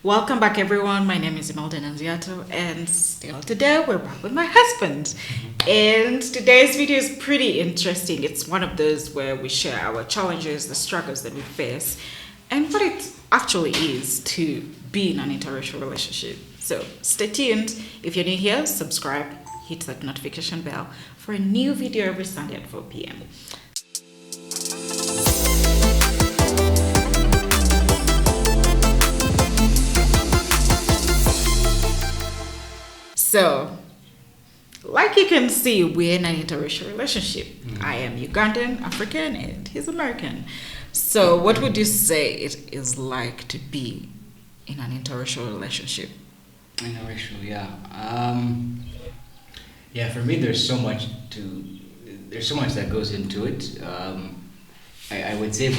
Welcome back, everyone. My name is Imelda and still today we're back with my husband. And today's video is pretty interesting. It's one of those where we share our challenges, the struggles that we face, and what it actually is to be in an interracial relationship. So stay tuned. If you're new here, subscribe, hit that notification bell for a new video every Sunday at 4 p.m. So, like you can see, we're in an interracial relationship. I am Ugandan, African, and he's American. So, what would you say it is like to be in an interracial relationship? Interracial, yeah. Yeah, for me, there's so much that goes into it. I would say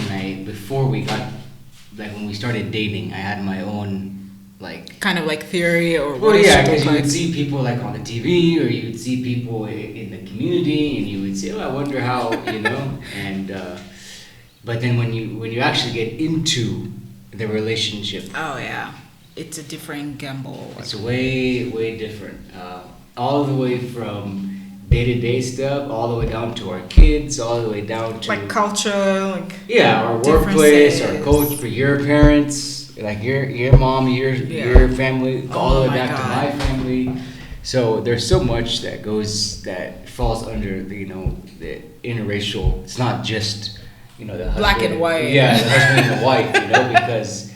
when we started dating, I had my own kind of like theory or well, yeah, because you would see people like on the TV, or you would see people in the community, and you would say, "Oh, I wonder how," And but then when you actually get into the relationship, oh yeah, it's a different gamble. It's way different. All the way from day-to-day stuff, all the way down to our kids, all the way down to like culture, our workplace, our coach, for your parents. Like your mom, your family, all the way back to my family. So there's so much that falls under the interracial. It's not just the husband, black and white. Yeah, the husband and the wife. Because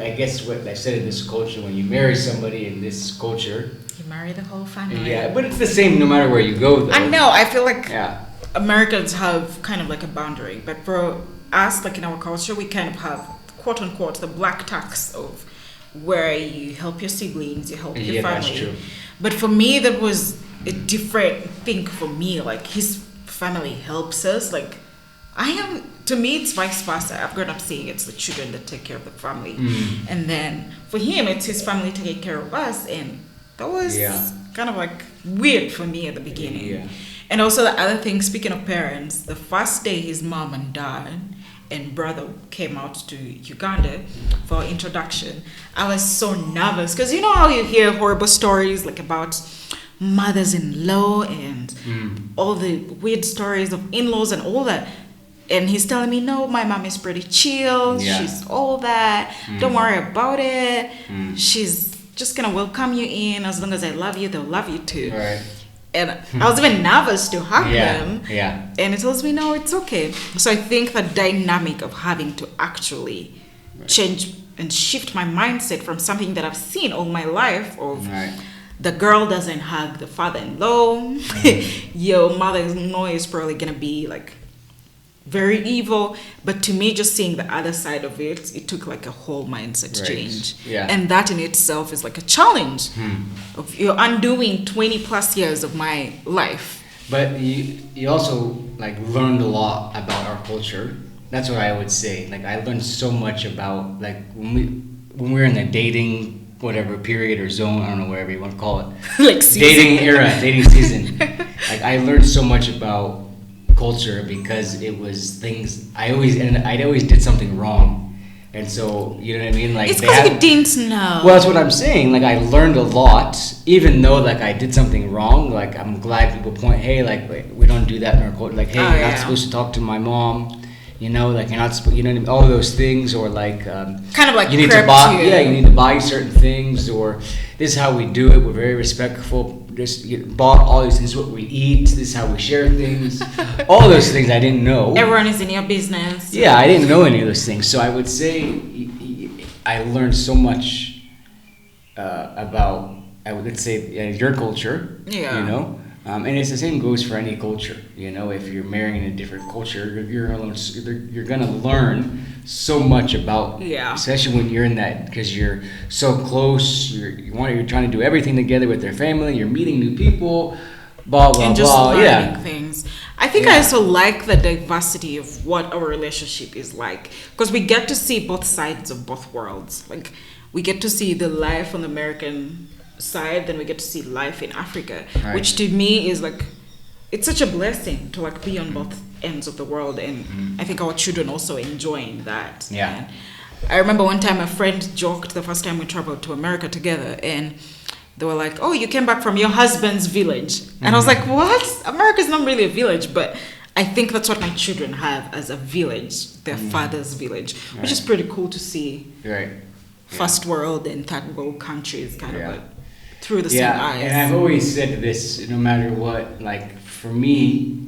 I guess what I said in this culture, when you marry somebody in this culture, you marry the whole family. Yeah, but it's the same no matter where you go, though. I know. I feel like Americans have kind of like a boundary, but for us, like in our culture, we kind of have, quote unquote, the black tax of where you help your siblings, you help your family. That's true. But for me, that was a different thing for me. Like his family helps us. To me, it's vice versa. I've grown up seeing it's the children that take care of the family. And then for him, it's his family taking care of us. And that was kind of like weird for me at the beginning. Yeah. And also the other thing, speaking of parents, the first day his mom and dad and brother came out to Uganda for introduction, I was so nervous because you know how you hear horrible stories like about mothers-in-law and all the weird stories of in-laws and all that. And he's telling me, no, my mom is pretty chill. Yeah. She's all that. Don't worry about it. She's just gonna welcome you in. As long as I love you, they'll love you too. Right. And I was even nervous to hug them. Yeah. And it tells me, no, it's okay. So I think the dynamic of having to actually change and shift my mindset from something that I've seen all my life of the girl doesn't hug the father-in-law. Your mother-in-law is probably going to be like very evil. But to me, just seeing the other side of it took like a whole mindset change. Yeah. And that in itself is like a challenge of you're undoing 20 plus years of my life. But you also learned a lot about our culture. That's what I would say. I learned so much about when we're in the dating whatever period or zone, I don't know, whatever you want to call it. Dating era, dating season. I learned so much about culture because it was things I always did something wrong, and so you know what I mean. It's because you didn't know. Well, that's what I'm saying. I learned a lot, even though I did something wrong. I'm glad people point, hey, we don't do that in our culture. Hey, you're not supposed to talk to my mom. You're not supposed. You know, all those things, or kind of you need to buy. Yeah, you need to buy certain things, or this is how we do it. We're very respectful. Just bought all these things. What we eat. This is how we share things. All those things I didn't know. Everyone is in your business. Yeah, I didn't know any of those things. So I would say I learned so much about. Let's say your culture. Yeah. And it's the same goes for any culture. If you're marrying in a different culture, you're gonna learn so much about. Yeah. Especially when you're in that, because you're so close. You're trying to do everything together with their family. You're meeting new people. Blah blah and just blah. Learning things. I think I also like the diversity of what our relationship is like, because we get to see both sides of both worlds. We get to see the life on the American side, then we get to see life in Africa, which to me is it's such a blessing to be on both ends of the world, and I think our children also enjoying that. Yeah. I remember one time a friend joked the first time we traveled to America together, and they were like, "Oh, you came back from your husband's village," and I was like, "What? America's not really a village, but." I think that's what my children have as a village, their father's village, which is pretty cool to see. Right. First world and third world countries kind of like through the same eyes. And I've always said this, no matter what, like for me,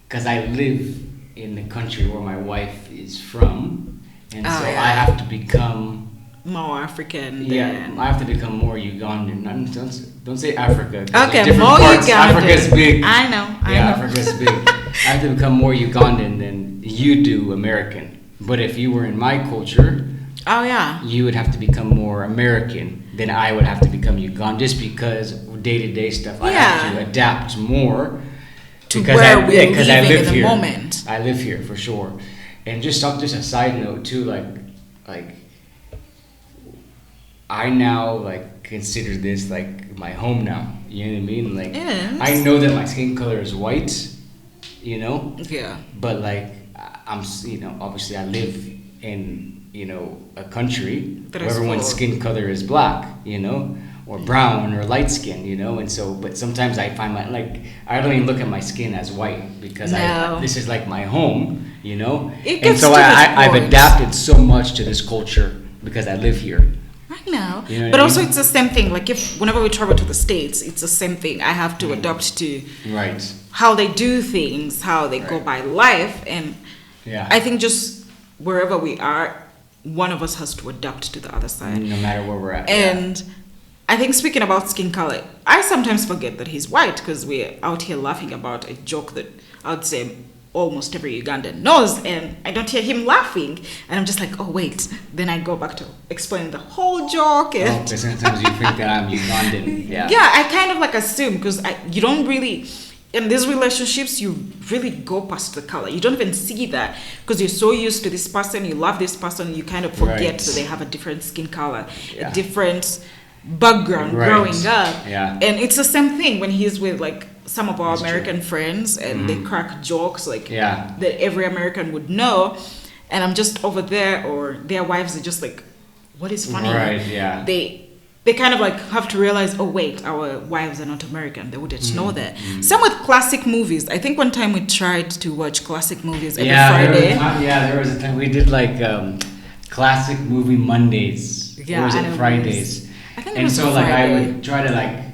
because I live in the country where my wife is from, and I have to become more African. Yeah, I have to become more Ugandan. Don't say Africa. Okay, more Ugandan. Africa's big. I know. Africa's big. I have to become more Ugandan than you do American. But if you were in my culture, you would have to become more American than I would have to become Ugandan, just because day-to-day stuff I have to adapt more to where we're living I live in the here. moment. I live here for sure. And just a side note too, like I now consider this like my home now. You know what I mean? Like I know that my skin color is white, you know? Yeah. But I'm obviously I live in, a country where everyone's skin color is black, or brown or light skin, and so but sometimes I find I don't even look at my skin as white because this is like my home, and so I've adapted so much to this culture because I live here. I know, but also it's the same thing. Like whenever we travel to the States, it's the same thing. I have to adapt to how they do things, how they go by life, and I think just wherever we are, one of us has to adapt to the other side, no matter where we're at. And I think speaking about skin color, I sometimes forget that he's white because we're out here laughing about a joke that I would say almost every Ugandan knows, and I don't hear him laughing, and I'm just like, oh wait, then I go back to explain the whole joke. And because sometimes you think that I'm Ugandan. I kind of assume, because you don't really, in these relationships, you really go past the color. You don't even see that because you're so used to this person, you love this person, you kind of forget that they have a different skin color, a different background growing up. And it's the same thing when he's with some of our American friends, and they crack jokes that every American would know, and I'm just over there, or their wives are just like, what is funny? They kind of have to realize, oh wait, our wives are not American. They wouldn't know that. Same with classic movies. I think one time we tried to watch classic movies every Friday. There was a time we did classic movie Mondays. Or was it Fridays? I think and so I would try to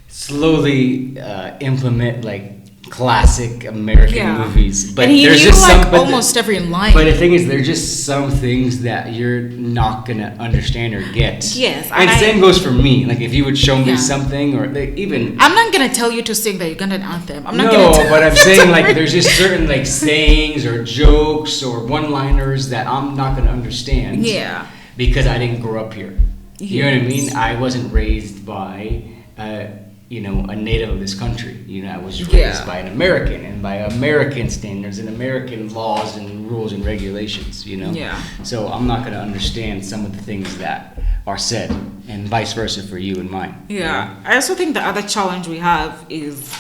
slowly implement classic American movies, but and he there's knew just some almost every line. But the thing is, there's just some things that you're not gonna understand or get. Yes, and same goes for me. If you would show me something, or even I'm not gonna tell you to sing the Ugandan anthem. I'm not but I'm saying there's just certain sayings or jokes or one-liners that I'm not gonna understand. Yeah, because I didn't grow up here. You know what I mean? I wasn't raised by a native of this country. I was raised by an American, and by American standards and American laws and rules and regulations, So I'm not going to understand some of the things that are said, and vice versa for you and mine. Yeah. I also think the other challenge we have is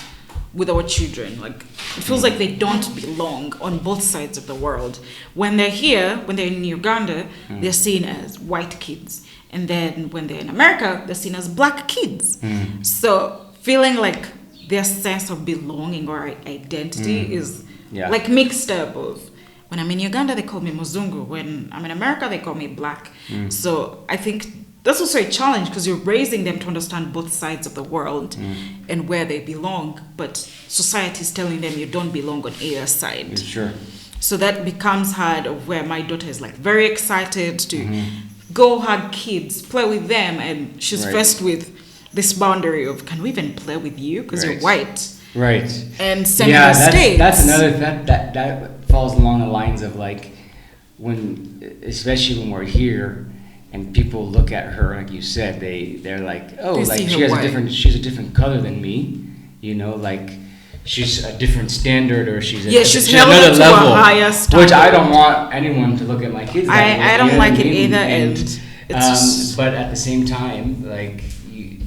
with our children. It feels like they don't belong on both sides of the world. When they're here, when they're in Uganda, they're seen as white kids. And then when they're in America, they're seen as black kids. So feeling their sense of belonging or identity is mixed up. Of when I'm in Uganda, they call me Muzungu. When I'm in America, they call me black. So I think that's also a challenge because you're raising them to understand both sides of the world and where they belong. But society is telling them you don't belong on either side. Sure. So that becomes hard, of where my daughter is very excited to go hug kids, play with them, and she's faced with this boundary of, can we even play with you because you're white? Right. And same in the States. That's another that falls along the lines of when, especially when we're here and people look at her, like you said, they're like, oh, she's a different color than me, she's a different standard, or she's held another to level, a higher standard. which I don't want anyone to look at my kids that way. I don't like it either, and it's but at the same time,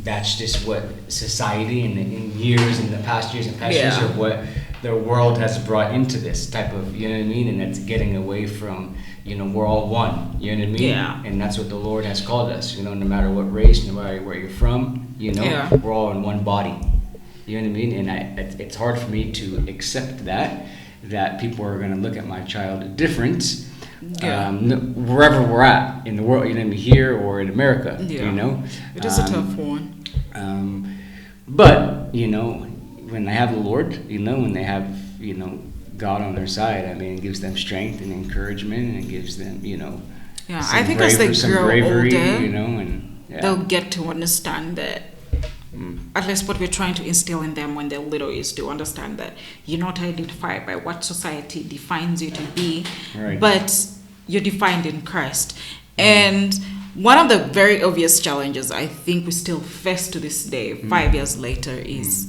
that's just what society and in the past years are what the world has brought into this type of, you know what I mean, and it's getting away from we're all one. You know what I mean? Yeah. And that's what the Lord has called us. No matter what race, no matter where you're from, we're all in one body. You know what I mean? And it's hard for me to accept that people are going to look at my child different. Wherever we're at in the world, here or in America, it is a tough one. But when they have the Lord, when they have God on their side, it gives them strength and encouragement, and it gives them I think as they grow bravery, older, they'll get to understand that. At least what we're trying to instill in them when they're little is to understand that you're not identified by what society defines you to be, but you're defined in Christ. And one of the very obvious challenges I think we still face to this day, 5 years later, is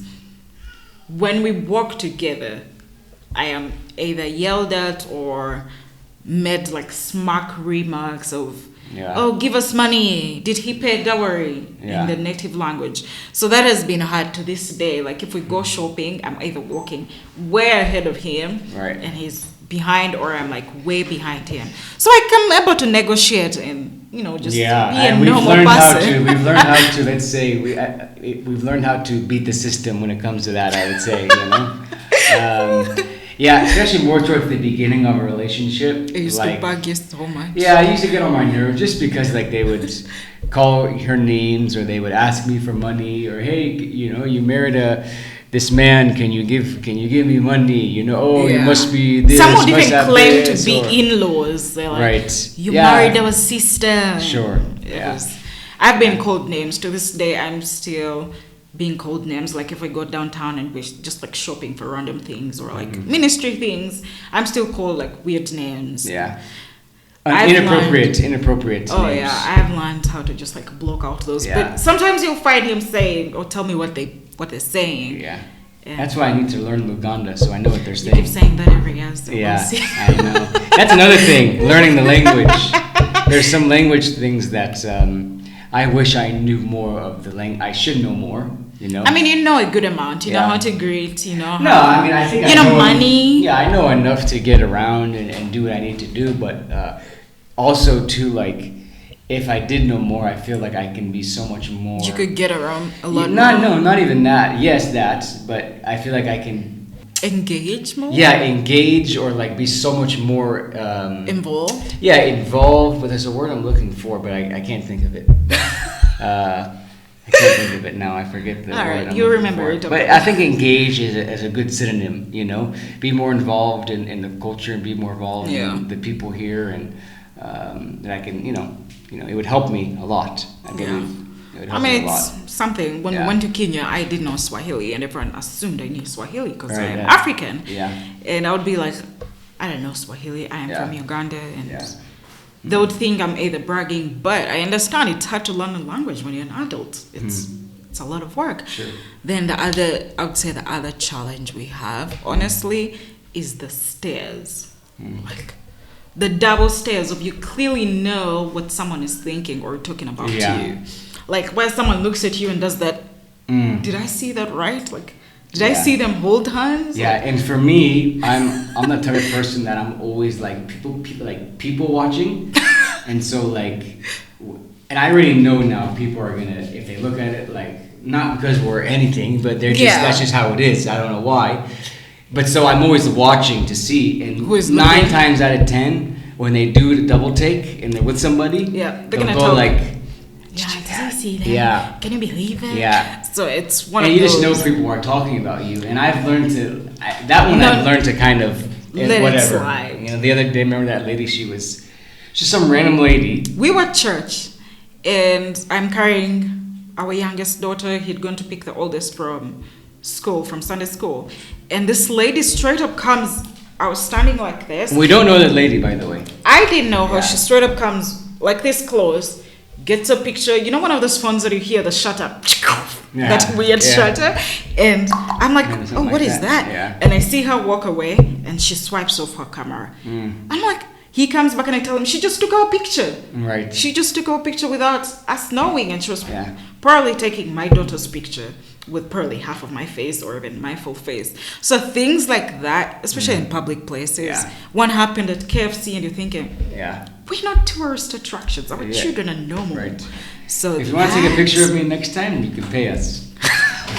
when we walk together, I am either yelled at or made like smack remarks of, oh, give us money. Did he pay dowry in the native language? So that has been hard to this day. Like if we go shopping, I'm either walking way ahead of him and he's behind, or I'm like way behind him. So I'm able to negotiate and just be a normal person. We've learned how to let's say we've learned how to beat the system when it comes to that. I would say especially more towards the beginning of a relationship. I used to bug you so much. Yeah, I used to get on my nerves just because they would call her names, or they would ask me for money, or hey, you married this man, can you give me money? You must be this. Some would even claim to be in-laws. They're like, you married our sister. Sure. I've been called names. To this day, I'm still being called names. Like if I go downtown and we're just like shopping for random things or like ministry things, I'm still called like weird names. Inappropriate names. I've learned how to just like block out those. But sometimes you'll find him saying or tell me what they're saying. That's why I need to learn Uganda, so I know what they're saying. You keep saying that every year. So I know. That's another thing, learning the language. There's some language things that I wish I knew more of the language. I should know more, you know a good amount. You know how to greet, I think I know money. Yeah, I know enough to get around and do what I need to do, but also too, like, if I did know more, I feel like I can be so much more. You could get around a lot more. No, not even that. Yes, that, but I feel like I can engage more. Yeah, engage, or like be so much more involved. Yeah, involved. But there's a word I'm looking for, but I can't think of it. I can't think of it now. I forget the word. All right, you'll remember it. But I think engage is a good synonym. Be more involved in the culture and be more involved in the people here, and that I can, it would help me a lot. I believe. It would help me a lot. It's something. When we went to Kenya, I didn't know Swahili, and everyone assumed I knew Swahili because I'm African. Yeah. And I would be like, I don't know Swahili. I am from Uganda, and they would think I'm either bragging, but I understand it's hard to learn a language when you're an adult. It's a lot of work. Sure. Then I would say the other challenge we have, honestly, is the stares. Like the double stares of you clearly know what someone is thinking or talking about to you. Like when someone looks at you and does that, did I see that right? Like, did I see them hold hands? Yeah, and for me, I'm the type of person that I'm always like people watching, and so like, and I already know now people are gonna, if they look at it, like, not because we're anything, but they're just that's just how it is. I don't know why, but so I'm always watching to see, and 9 times out of 10 when they do the double take and they're with somebody, they're gonna go like. Yeah, does he see that? Yeah. Can you believe it? Yeah. So it's one and of those. And you just know people are talking about you. And I've learned to, I've learned to kind of, let it slide. The other day, remember that lady, she's some random lady. We were at church, and I'm carrying our youngest daughter. He'd gone to pick the oldest from Sunday school. And this lady straight up comes, I was standing like this. We don't know that lady, by the way. I didn't know her. She straight up comes like this close. Gets a picture, one of those phones that you hear the shutter, that weird shutter, and I'm like, oh, what is that? Yeah. And I see her walk away, and she swipes off her camera. I'm like, he comes back, and I tell him, she just took our picture. Right. She just took our picture without us knowing, and she was probably taking my daughter's picture. with probably half of my face or even my full face. So things like that, especially in public places. One happened at KFC and you're thinking, we're not tourist attractions. Our children are normal. Right. So if you want to take a picture of me next time, you can pay us.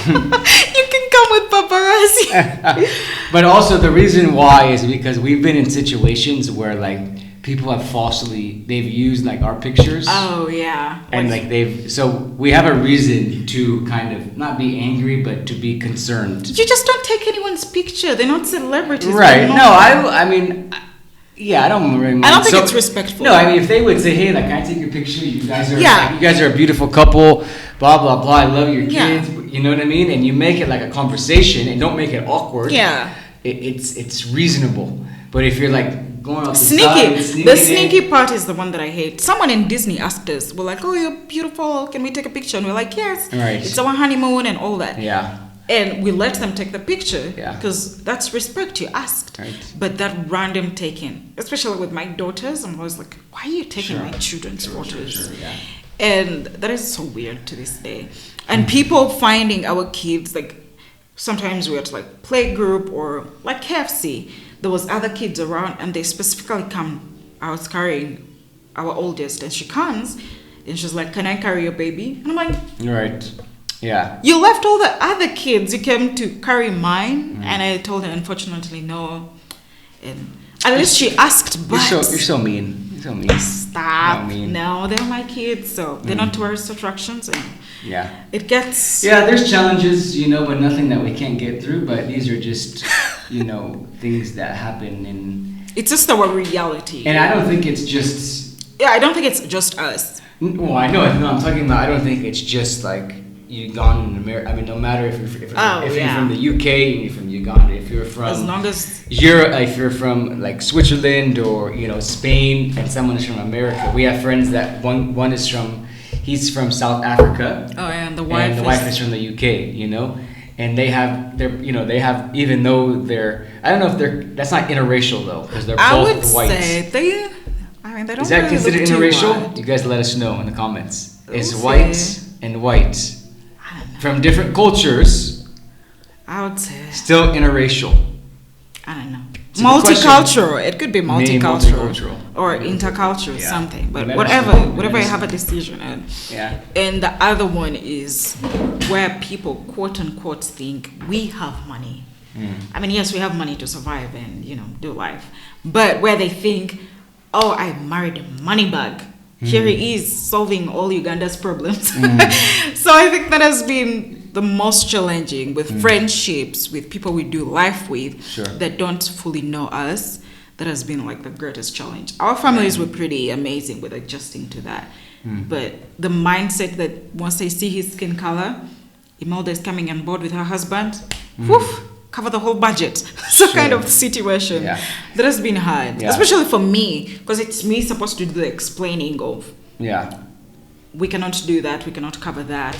You can come with paparazzi. But also the reason why is because we've been in situations where like people have they've used like our pictures. Oh yeah. And like so we have a reason to kind of not be angry, but to be concerned. You just don't take anyone's picture. They're not celebrities. Right. No, I mean, I don't really mind. I don't think it's respectful. No, I mean, if they would say, hey, like, can I take your picture? You guys are a beautiful couple, blah, blah, blah. I love your kids. You know what I mean? And you make it like a conversation and don't make it awkward. Yeah. It's reasonable. But if you're like going off the sneaky part is the one that I hate. Someone in Disney asked us, we're like, oh, you're beautiful. Can we take a picture? And we're like, yes. Right. It's our honeymoon and all that. Yeah. And we let them take the picture because that's respect. You asked. Right. But that random taking, especially with my daughters, I'm always like, why are you taking my children's photos? Sure, yeah. And that is so weird to this day. And people finding our kids, like sometimes we're at like play group or like KFC. There was other kids around and they specifically come. I was carrying our oldest and she comes and she's like, can I carry your baby? And I'm like, right. Yeah. You left all the other kids. You came to carry mine. And I told her, unfortunately, no. And at least she asked, but... You're so mean. You're so mean. Stop. No, they're my kids, so they're not tourist attractions. And it gets... Yeah, there's challenges, but nothing that we can't get through. But these are just, things that happen in... It's just our reality. And I don't think it's just... Yeah, I don't think it's just us. Well, I know. I'm talking about... I don't think it's just like... Uganda in America. I mean, no matter if you're from the UK and you're from Uganda, if you're from Europe, if you're from like Switzerland or Spain, and someone is from America. We have friends that one is he's from South Africa. Oh, and the wife is from the UK. And they have even though I don't know if that's not interracial though, because they're both white. Say I mean, they don't. Is that considered interracial? You guys let us know in the comments. Is white and white from different cultures, I would say still interracial. I don't know. So multicultural. It could be multicultural or intercultural, something. But whatever you have a decision on. Yeah. And the other one is where people quote unquote think we have money. I mean, yes, we have money to survive and do life, but where they think, oh, I married a money bag. Here he is solving all Uganda's problems. So I think that has been the most challenging with friendships, with people we do life with that don't fully know us. That has been like the greatest challenge. Our families were pretty amazing with adjusting to that. But the mindset that once they see his skin color, Imelda is coming on board with her husband, cover the whole budget. Kind of situation that has been hard, especially for me, because it's me supposed to do the explaining of we cannot do that, we cannot cover that,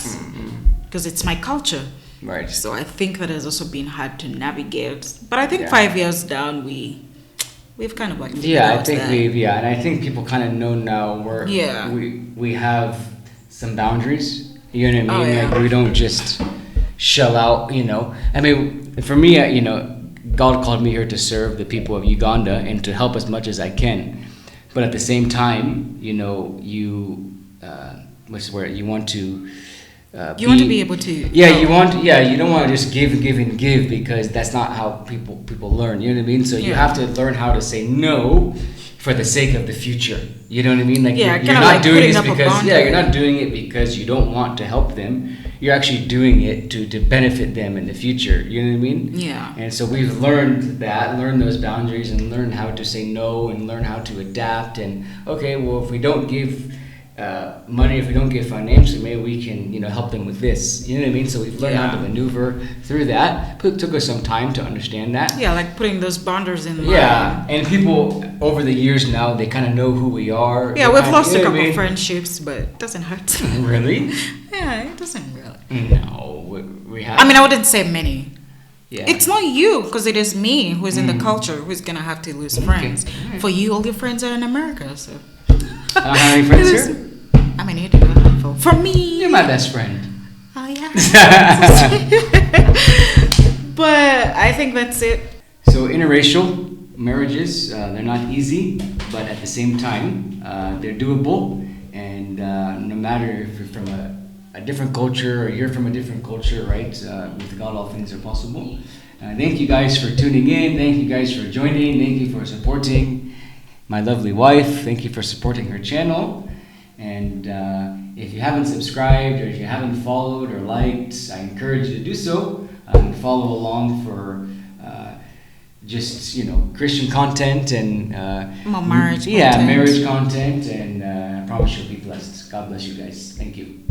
because it's my culture, right? So I think that has also been hard to navigate, but I think 5 years down we've kind of like I think and I think people kind of know now where we have some boundaries, you know what I mean? Like we don't just shell out, I mean, for me, God called me here to serve the people of Uganda and to help as much as I can. But at the same time, you want to you want to be able to you don't want to just give because that's not how people learn, you know what I mean? So you have to learn how to say no for the sake of the future, you know what I mean? Like you're not doing this because you're not doing it because you don't want to help them. You're actually doing it to benefit them in the future, you know what I mean? Yeah. And so we've learned those boundaries and learned how to say no and learn how to adapt. And okay, well, if we don't give money, if we don't give financially, maybe we can help them with this, you know what I mean? So we've learned how to maneuver through that. It took us some time to understand that. Like putting those boundaries in line. And people over the years now, they kind of know who we are. We've lost a couple of friendships, but it doesn't hurt. Really? It doesn't really. No, we have. I mean, I wouldn't say many. Yeah. It's not you, because it is me who is in the culture who's gonna have to lose friends. Right. For you, all your friends are in America, so. How many friends here? I mean, you do a handful. For me, you're my best friend. Oh yeah. But I think that's it. So interracial marriages, they're not easy, but at the same time, they're doable. And no matter if you're from a different culture or you're from a different culture, right? With God, all things are possible. Thank you guys for tuning in. Thank you guys for joining. Thank you for supporting my lovely wife. Thank you for supporting her channel. And if you haven't subscribed or if you haven't followed or liked, I encourage you to do so and follow along for just Christian content and marriage content. Marriage content, and I promise you'll be blessed. God bless you guys. Thank you.